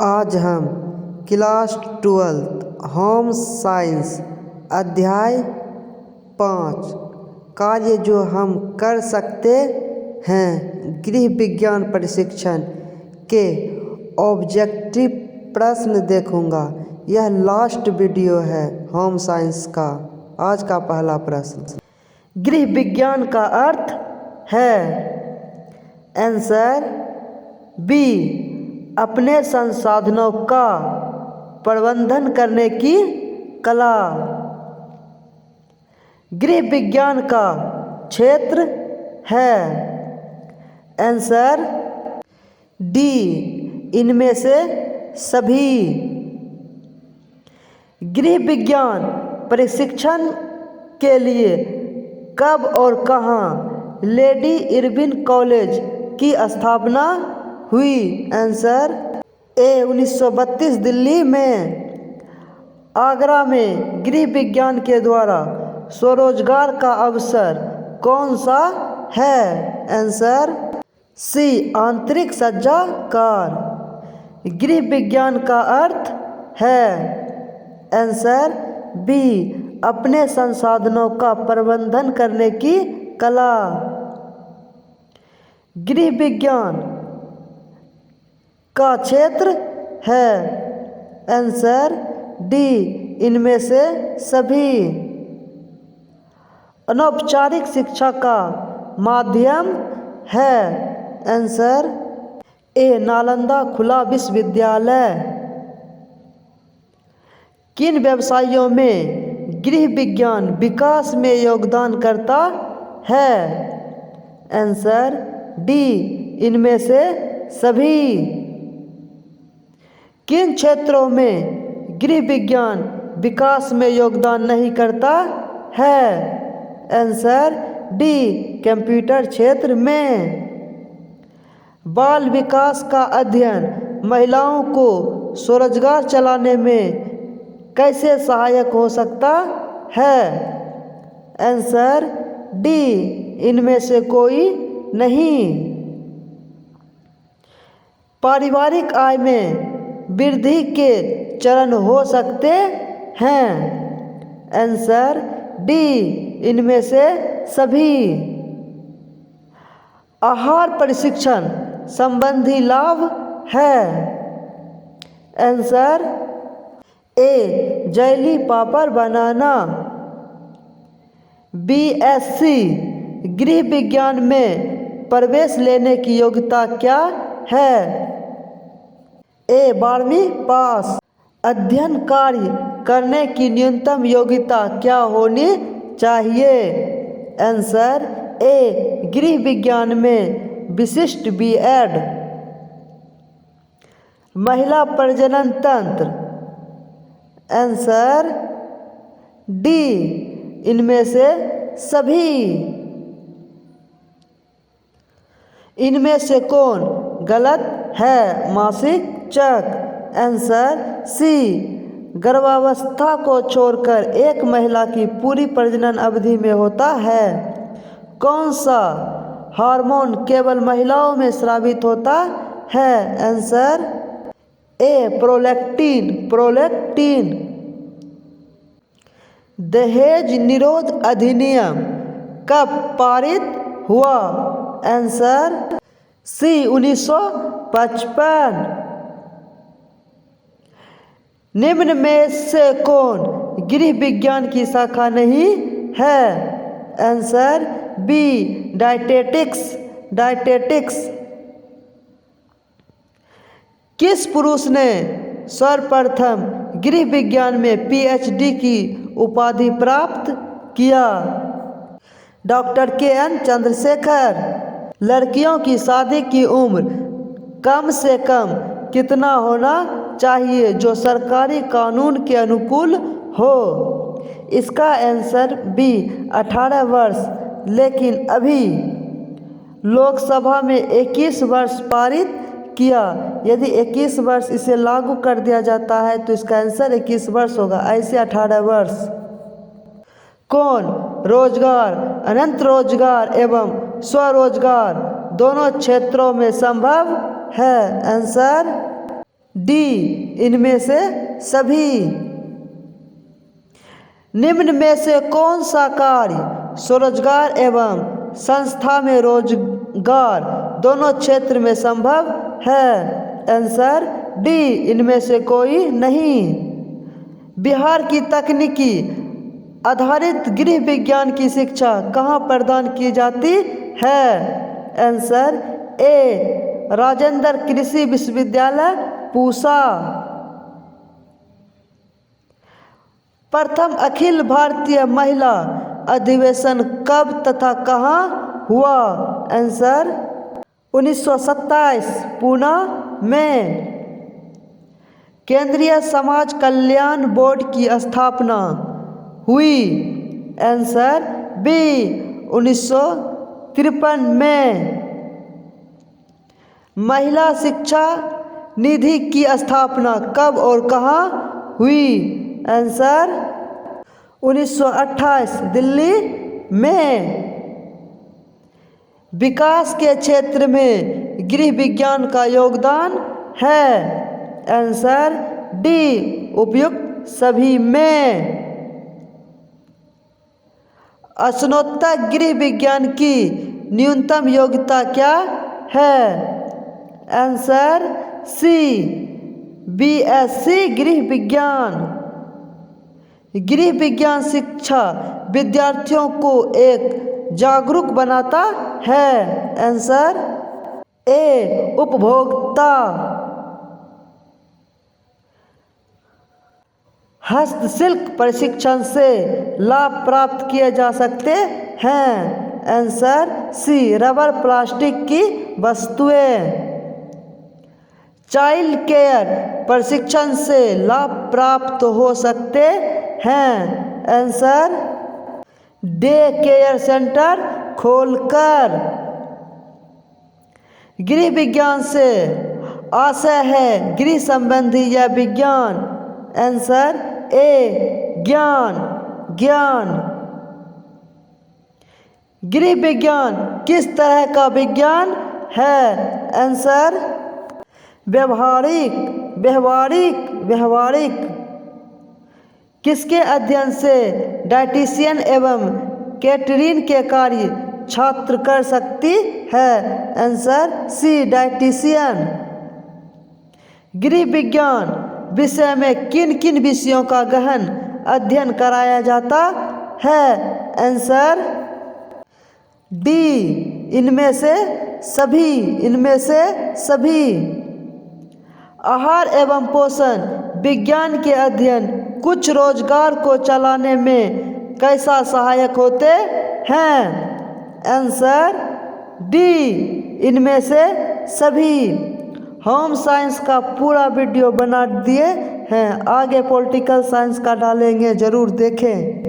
आज हम class 12 home science अध्याय 5 कार्य जो हम कर सकते हैं गृह विज्ञान प्रशिक्षण के ऑब्जेक्टिव प्रश्न देखूंगा। यह लास्ट वीडियो है होम साइंस का। आज का पहला प्रश्न, गृह विज्ञान का अर्थ है। आंसर बी, अपने संसाधनों का प्रबंधन करने की कला। गृह विज्ञान का क्षेत्र है। आंसर डी, इनमें से सभी। गृह विज्ञान प्रशिक्षण के लिए कब और कहाँ लेडी इरविन कॉलेज की स्थापना हुई? आंसर ए, 1932 दिल्ली में। आगरा में गृह विज्ञान के द्वारा स्वरोजगार का अवसर कौन सा है? आंसर सी, आंतरिक सज्जाकार। गृह विज्ञान का अर्थ है। आंसर बी, अपने संसाधनों का प्रबंधन करने की कला। गृह विज्ञान का क्षेत्र है। आंसर डी, इनमें से सभी। अनौपचारिक शिक्षा का माध्यम है। आंसर ए, नालंदा खुला विश्वविद्यालय। किन व्यवसायों में गृह विज्ञान विकास में योगदान करता है? आंसर डी, इनमें से सभी। किन क्षेत्रों में गृह विज्ञान विकास में योगदान नहीं करता है? आंसर डी, कंप्यूटर क्षेत्र में। बाल विकास का अध्ययन महिलाओं को स्वरोजगार चलाने में कैसे सहायक हो सकता है? आंसर डी, इनमें से कोई नहीं। पारिवारिक आय में वृद्धि के चरण हो सकते हैं? आंसर डी, इनमें से सभी। आहार प्रशिक्षण संबंधी लाभ है। आंसर ए, जैली पापड़ बनाना। बीएससी गृह विज्ञान में प्रवेश लेने की योग्यता क्या है? ए, 12वीं पास। अध्ययन कार्य करने की न्यूनतम योग्यता क्या होनी चाहिए? आंसर ए, गृह विज्ञान में विशिष्ट बीएड। महिला प्रजनन तंत्र। आंसर डी, इनमें से सभी। इनमें से कौन गलत है? मासिक चक्र। आंसर सी, गर्भावस्था को छोड़कर एक महिला की पूरी प्रजनन अवधि में होता है। कौन सा हार्मोन केवल महिलाओं में स्रावित होता है? Answer A, prolactin. प्रोलैक्टिन। दहेज निरोध अधिनियम कब पारित हुआ? Answer C, 1955। निम्न में से कौन गृह विज्ञान की शाखा नहीं है? Answer B, dietetics. डायटेटिक्स। किस पुरुष ने सर्वप्रथम गृह विज्ञान में पीएचडी की उपाधि प्राप्त किया? Doctor K N. चंद्रशेखर। लड़कियों की शादी की उम्र कम से कम कितना होना चाहिए जो सरकारी कानून के अनुकूल हो? इसका आंसर बी, 18 वर्ष। लेकिन अभी लोकसभा में 21 वर्ष पारित किया। यदि 21 वर्ष इसे लागू कर दिया जाता है तो इसका आंसर 21 वर्ष होगा। ऐसे 18 वर्ष। कौन रोजगार, अनंत रोजगार एवं स्वरोजगार दोनों क्षेत्रों में संभव है? आंसर डी इनमें से सभी। निम्न में से कौन सा कार्य स्वरोजगार एवं संस्था में रोजगार दोनों क्षेत्र में संभव है? आंसर डी इनमें से कोई नहीं। बिहार की तकनीकी आधारित गृह विज्ञान की शिक्षा कहाँ प्रदान की जाती है? आंसर ए राजेंद्र कृषि विश्वविद्यालय पूसा। प्रथम अखिल भारतीय महिला अधिवेशन कब तथा कहाँ हुआ? आंसर 1927 पुणे में। केंद्रीय समाज कल्याण बोर्ड की स्थापना हुई? आंसर बी 1953 में। महिला शिक्षा निधि की स्थापना कब और कहाँ हुई? आंसर 1928 दिल्ली में। विकास के क्षेत्र में गृह विज्ञान का योगदान है? आंसर डी उपयुक्त सभी में। स्नातक गृह विज्ञान की न्यूनतम योग्यता क्या है? आंसर सी बीएससी गृह विज्ञान। गृह विज्ञान शिक्षा विद्यार्थियों को एक जागरूक बनाता है? आंसर ए उपभोक्ता। हस्तशिल्प प्रशिक्षण से लाभ प्राप्त किए जा सकते हैं? आंसर सी रबर प्लास्टिक की वस्तुएं। चाइल्ड केयर प्रशिक्षण से लाभ प्राप्त हो सकते हैं? आंसर डे केयर सेंटर खोलकर। गृह विज्ञान से आशय है गृह संबंधी या विज्ञान? आंसर ए ज्ञान। गृह विज्ञान किस तरह का विज्ञान है? आंसर व्यवहारिक। किसके अध्ययन से डायटीशियन एवं कैटरिंग के कार्य छात्र कर सकती है? Answer C dietitian. गृह विज्ञान विषय में किन किन विषयों का गहन अध्ययन कराया जाता है? आंसर डी इनमें से सभी। आहार एवं पोषण विज्ञान के अध्ययन कुछ रोजगार को चलाने में कैसा सहायक होते हैं? आंसर डी इनमें से सभी। होम साइंस का पूरा वीडियो बना दिए हैं, आगे पॉलिटिकल साइंस का डालेंगे, ज़रूर देखें।